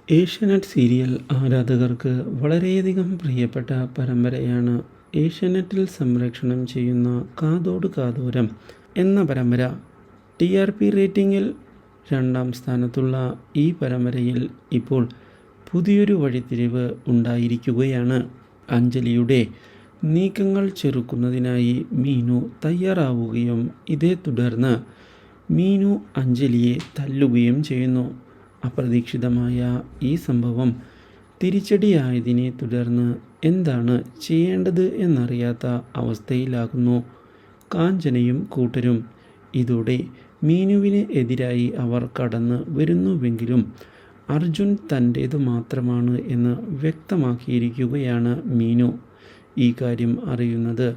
Asianet serial ആരാധകർക്ക് വളരെയധികം പ്രിയപ്പെട്ട പരമ്പരയാണ് ഏഷ്യാനെറ്റിൽ സംപ്രേഷണം ചെയ്യുന്ന കാതോട് കാതോരം എന്ന പരമ്പര. TRP റേറ്റിംഗിൽ 2ാം സ്ഥാനത്തുള്ള ഈ പരമ്പരയിൽ ഇപ്പോൾ പുതിയൊരു വഴിത്തിരിവ് ഉണ്ടായിരിക്കുകയാണ്. അഞ്ജലിയുടെ നീക്കങ്ങൾ ചെറുക്കുന്നതിനായി മീനു തയ്യാറാവുകയും ഇതേ തുടർന്ന് മീനു അഞ്ജലിയെ തല്ലുകയും ചെയ്യുന്നു. അപ്രതീക്ഷിതമായ ഈ സംഭവം തിരിച്ചടിയായതിനെ തുടർന്ന് എന്താണ് ചെയ്യേണ്ടത് എന്നറിയാത്ത അവസ്ഥയിലാകുന്നു കാഞ്ചനയും കൂട്ടരും. ഇതോടെ മീനുവിന് എതിരായി അവർ കടന്നു വരുന്നുവെങ്കിലും അർജുൻ തൻ്റേത് മാത്രമാണ് എന്ന് വ്യക്തമാക്കിയിരിക്കുകയാണ് മീനു. ഈ കാര്യം അറിയുന്നത്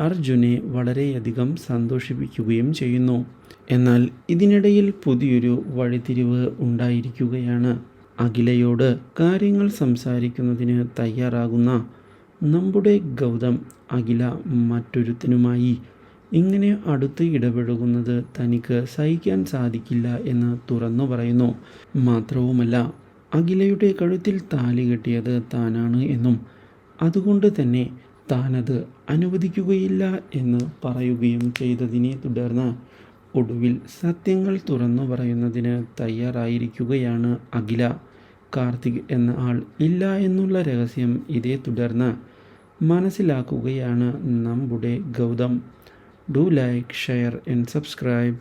അർജുനെ വളരെയധികം സന്തോഷിപ്പിക്കുകയും ചെയ്യുന്നു. എന്നാൽ ഇതിനിടയിൽ പുതിയൊരു വഴിത്തിരിവ് ഉണ്ടായിരിക്കുകയാണ്. അഖിലയോട് കാര്യങ്ങൾ സംസാരിക്കുന്നതിന് തയ്യാറാകുന്ന നമ്മുടെ ഗൗതം അഖില മറ്റൊരുത്തനുമായി ഇങ്ങനെ അടുത്ത് ഇടപഴകുന്നത് തനിക്ക് സഹിക്കാൻ സാധിക്കില്ല എന്ന് തുറന്നു പറയുന്നു. മാത്രവുമല്ല, അഖിലയുടെ കഴുത്തിൽ താലി കെട്ടിയത് താനാണ് എന്നും അതുകൊണ്ട് തന്നെ താനത് അനുവദിക്കുകയില്ല എന്ന് പറയുകയും ചെയ്തതിനെ തുടർന്ന് ഒടുവിൽ സത്യങ്ങൾ തുറന്നു പറയുന്നതിന് തയ്യാറായിരിക്കുകയാണ് അഖില. കാർത്തിക് എന്ന ആൾ ഇല്ല എന്നുള്ള രഹസ്യം ഇതേ തുടർന്ന് മനസ്സിലാക്കുകയാണ് നമ്മുടെ Gautam. Do like, share and subscribe.